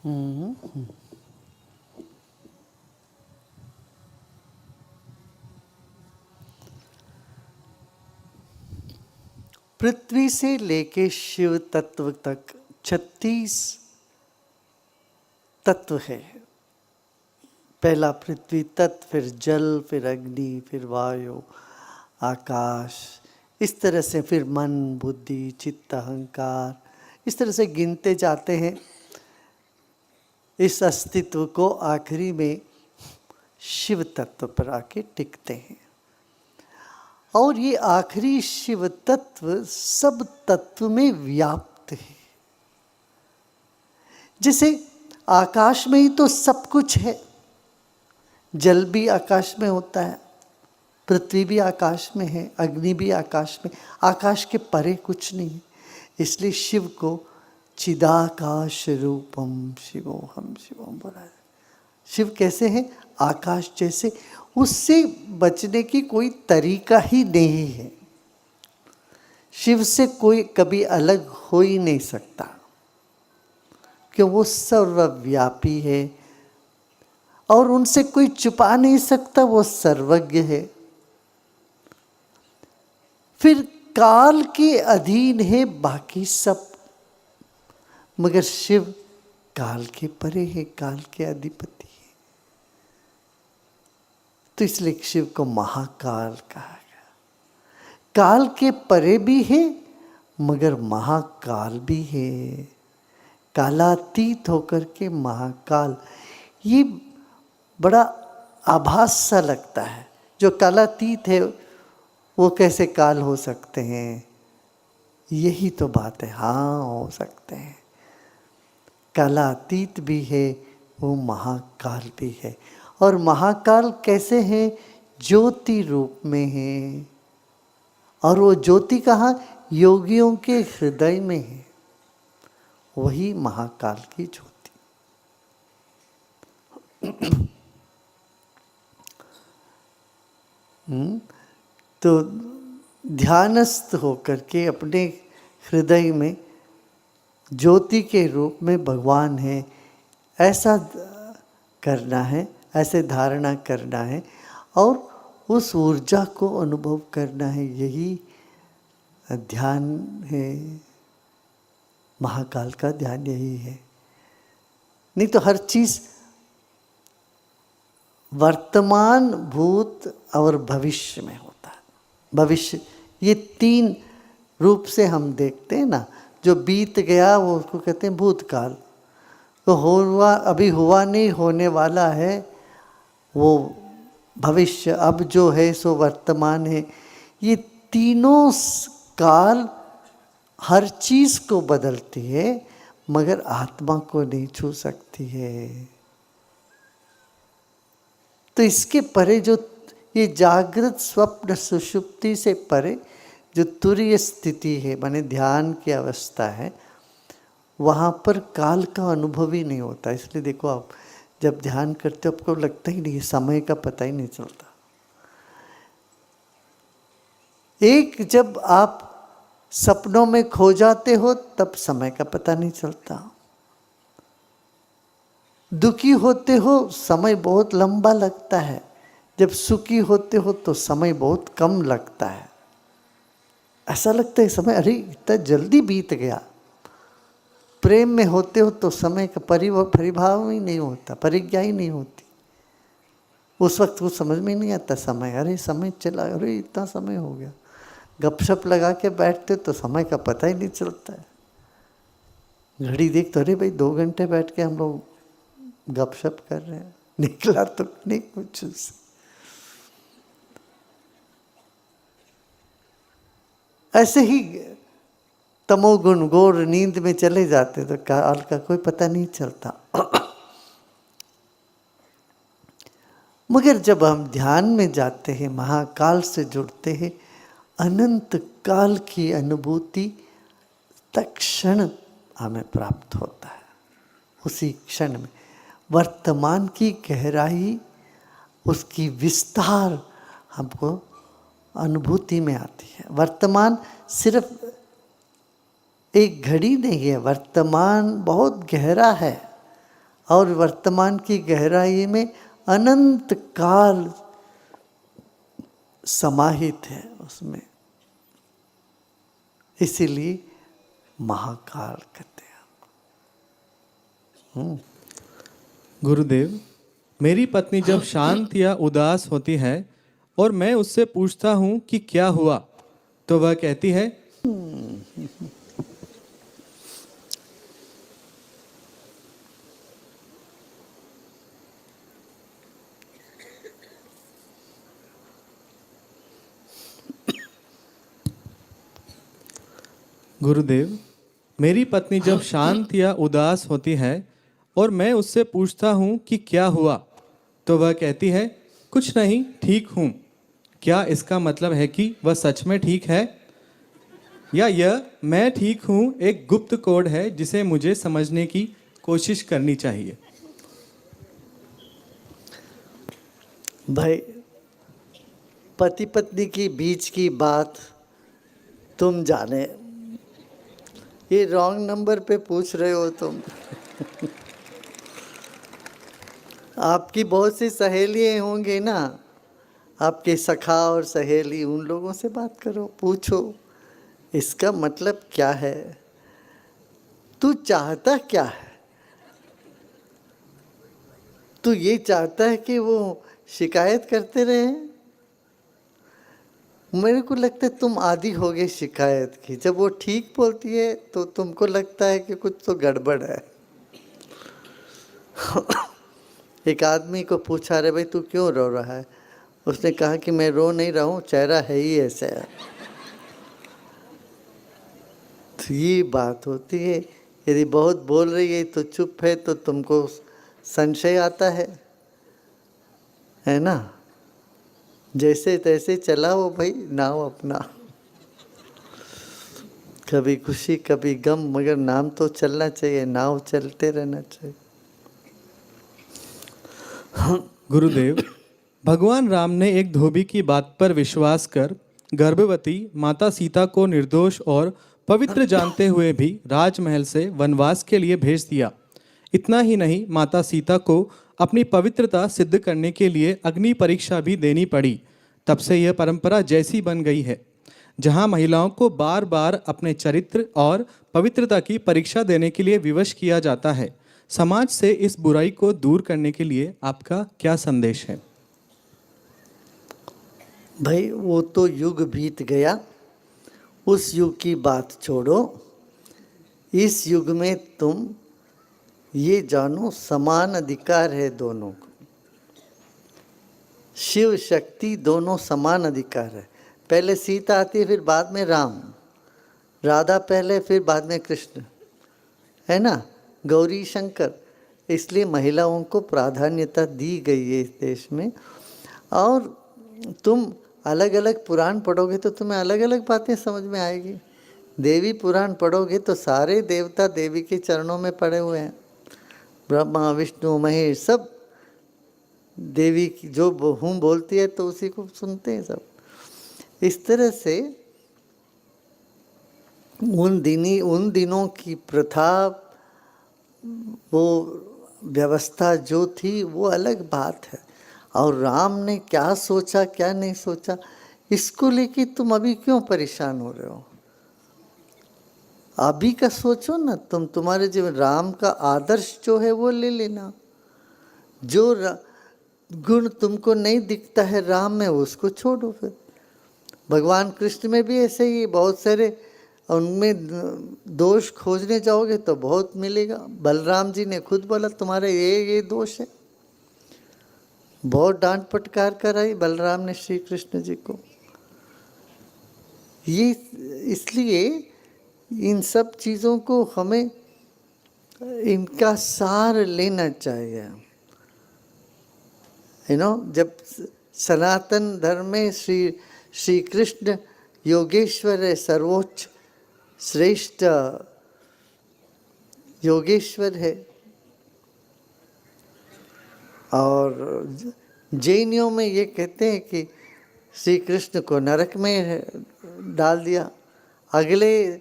हम्म। पृथ्वी से लेके शिव तत्व तक 36 तत्व है। पहला पृथ्वी तत्व, फिर जल, फिर अग्नि, फिर वायु, आकाश, इस तरह से फिर मन, बुद्धि, चित्त, अहंकार, इस तरह से गिनते जाते हैं। इस अस्तित्व को आखिरी में शिव तत्व पर आके टिकते हैं। और ये आखिरी शिव तत्व सब तत्व में व्याप्त है। जैसे आकाश में ही तो सब कुछ है। जल भी आकाश में होता है, पृथ्वी भी आकाश में है, अग्नि भी आकाश में, आकाश के परे कुछ नहीं है। इसलिए शिव को चिदाकाश रूपम शिवोहम शिवम बोला है। शिव कैसे हैं? आकाश जैसे। उससे बचने की कोई तरीका ही नहीं है। शिव से कोई कभी अलग हो ही नहीं सकता, क्यों? वो सर्वव्यापी है और उनसे कोई छुपा नहीं सकता, वो सर्वज्ञ है। फिर काल के अधीन है बाकी सब, मगर शिव काल के परे है, काल के अधिपति है। तो इसलिए शिव को महाकाल कहा गया। काल के परे भी है मगर महाकाल भी है। कालातीत होकर के महाकाल, ये बड़ा आभास सा लगता है। जो कालातीत है वो कैसे काल हो सकते हैं? यही तो बात है। हाँ, हो सकते हैं। कालातीत भी है, वो महाकाल भी है। और महाकाल कैसे है? ज्योति रूप में है। और वो ज्योति कहाँ? योगियों के हृदय में है। वही महाकाल की ज्योति। तो ध्यानस्थ होकर के अपने हृदय में ज्योति के रूप में भगवान है, ऐसा करना है, ऐसे धारणा करना है और उस ऊर्जा को अनुभव करना है। यही ध्यान है। महाकाल का ध्यान यही है। नहीं तो हर चीज वर्तमान, भूत और भविष्य में होता है। भविष्य, ये 3 रूप से हम देखते हैं ना। जो बीत गया वो उसको कहते हैं भूतकाल। तो हुआ, अभी हुआ नहीं, होने वाला है, वो भविष्य। अब जो है सो वर्तमान है। ये तीनों काल हर चीज को बदलती है मगर आत्मा को नहीं छू सकती है। तो इसके परे जो ये जागृत, स्वप्न, सुषुप्ति से परे जो तुरीय स्थिति है, माने ध्यान की अवस्था है, वहाँ पर काल का अनुभव ही नहीं होता। इसलिए देखो, आप जब ध्यान करते हो आपको लगता ही नहीं, समय का पता ही नहीं चलता। एक जब आप सपनों में खो जाते हो तब समय का पता नहीं चलता। दुखी होते हो समय बहुत लंबा लगता है, जब सुखी होते हो तो समय बहुत कम लगता है। ऐसा लगता है समय अरे इतना जल्दी बीत गया। प्रेम में होते हो तो समय का परिभाव ही नहीं होता, परिज्ञा ही नहीं होती। उस वक्त कुछ समझ में नहीं आता समय, अरे समय चला, अरे इतना समय हो गया। गपशप लगा के बैठते तो समय का पता ही नहीं चलता है। घड़ी देख तो अरे भाई 2 घंटे बैठ के हम लोग गपशप कर रहे हैं, निकला तो नहीं कुछ उससे। ऐसे ही तमोगुण घोर नींद में चले जाते तो काल का कोई पता नहीं चलता। मगर जब हम ध्यान में जाते हैं, महाकाल से जुड़ते हैं, अनंत काल की अनुभूति तत्क्षण हमें प्राप्त होता है। उसी क्षण में वर्तमान की गहराई, उसकी विस्तार हमको अनुभूति में आती है। वर्तमान सिर्फ एक घड़ी नहीं है, वर्तमान बहुत गहरा है। और वर्तमान की गहराई में अनंत काल समाहित है उसमें, इसीलिए महाकाल कहते हैं। गुरुदेव, मेरी पत्नी जब शांत या उदास होती है और मैं उससे पूछता हूँ कि क्या हुआ, तो वह कहती है, गुरुदेव, मेरी पत्नी जब शांत या उदास होती है और मैं उससे पूछता हूँ कि क्या हुआ, तो वह कहती है, कुछ नहीं, ठीक हूँ। क्या इसका मतलब है कि वह सच में ठीक है, या यह मैं ठीक हूँ एक गुप्त कोड है जिसे मुझे समझने की कोशिश करनी चाहिए? भाई, पति पत्नी की बीच की बात तुम जाने, ये रॉन्ग नंबर पे पूछ रहे हो तुम। आपकी बहुत सी सहेलियाँ होंगी ना, आपके सखा और सहेली, उन लोगों से बात करो, पूछो इसका मतलब क्या है, तू चाहता क्या है। तू ये चाहता है कि वो शिकायत करते रहे? मेरे को लगता है तुम आदी हो गए शिकायत की। जब वो ठीक बोलती है तो तुमको लगता है कि कुछ तो गड़बड़ है। एक आदमी को पूछा, रे भाई तू क्यों रो रहा है? उसने कहा कि मैं रो नहीं रहा हूँ, चेहरा है ही ऐसा है। तो ये बात होती है, यदि बहुत बोल रही है तो चुप है, तो तुमको संशय आता है ना। जैसे तैसे चलाओ भाई नाव अपना, कभी खुशी कभी गम, मगर नाम तो चलना चाहिए, नाव चलते रहना चाहिए। गुरुदेव, भगवान राम ने एक धोबी की बात पर विश्वास कर गर्भवती माता सीता को निर्दोष और पवित्र जानते हुए भी राजमहल से वनवास के लिए भेज दिया। इतना ही नहीं, माता सीता को अपनी पवित्रता सिद्ध करने के लिए अग्नि परीक्षा भी देनी पड़ी। तब से यह परंपरा जैसी बन गई है, जहां महिलाओं को बार बार अपने चरित्र और पवित्रता की परीक्षा देने के लिए विवश किया जाता है। समाज से इस बुराई को दूर करने के लिए आपका क्या संदेश है? भाई वो तो युग बीत गया, उस युग की बात छोड़ो। इस युग में तुम ये जानो, समान अधिकार है दोनों को। शिव शक्ति दोनों समान अधिकार है। पहले सीता आती है, फिर बाद में राम, राधा पहले, फिर बाद में कृष्ण, है ना, गौरी शंकर। इसलिए महिलाओं को प्राधान्यता दी गई है इस देश में। और तुम अलग अलग पुराण पढ़ोगे तो तुम्हें अलग अलग बातें समझ में आएगी। देवी पुराण पढ़ोगे तो सारे देवता देवी के चरणों में पड़े हुए हैं, ब्रह्मा विष्णु महेश सब देवी की जो हूँ बोलती है तो उसी को सुनते हैं सब। इस तरह से उन दिनों की प्रथा, वो व्यवस्था जो थी वो अलग बात है। और राम ने क्या सोचा क्या नहीं सोचा, इसको लेके तुम अभी क्यों परेशान हो रहे हो? अभी का सोचो ना तुम, तुम्हारे जीवन राम का आदर्श जो है वो ले लेना। जो गुण तुमको नहीं दिखता है राम में, उसको छोड़ो। फिर भगवान कृष्ण में भी ऐसे ही बहुत सारे, उनमें दोष खोजने जाओगे तो बहुत मिलेगा। बलराम जी ने खुद बोला तुम्हारे ये दोष है। बहुत डांट फटकार कराई बलराम ने श्री कृष्ण जी को। ये इसलिए इन सब चीज़ों को हमें इनका सार लेना चाहिए। जब सनातन धर्म में श्री कृष्ण योगेश्वर है, सर्वोच्च श्रेष्ठ योगेश्वर है। और जैनियों में ये कहते हैं कि श्री कृष्ण को नरक में डाल दिया, अगले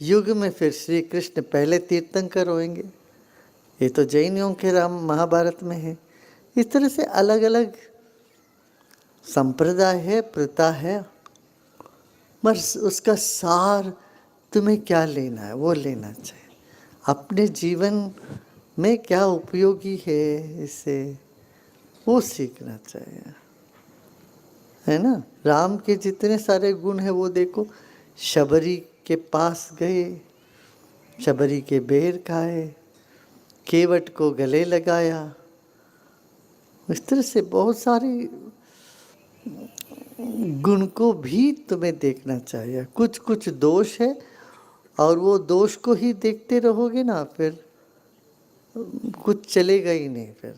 युग में फिर श्री कृष्ण पहले तीर्थंकर होंगे। ये तो जैनियों के राम महाभारत में है। इस तरह से अलग अलग संप्रदाय है, प्रथा है, बस उसका सार तुम्हें क्या लेना है वो लेना चाहिए। अपने जीवन में क्या उपयोगी है इससे वो सीखना चाहिए, है ना। राम के जितने सारे गुण हैं वो देखो, शबरी के पास गए, शबरी के बेर खाए, केवट को गले लगाया, इस तरह से बहुत सारी गुण को भी तुम्हें देखना चाहिए। कुछ कुछ दोष है और वो दोष को ही देखते रहोगे ना, फिर कुछ चलेगा ही नहीं फिर।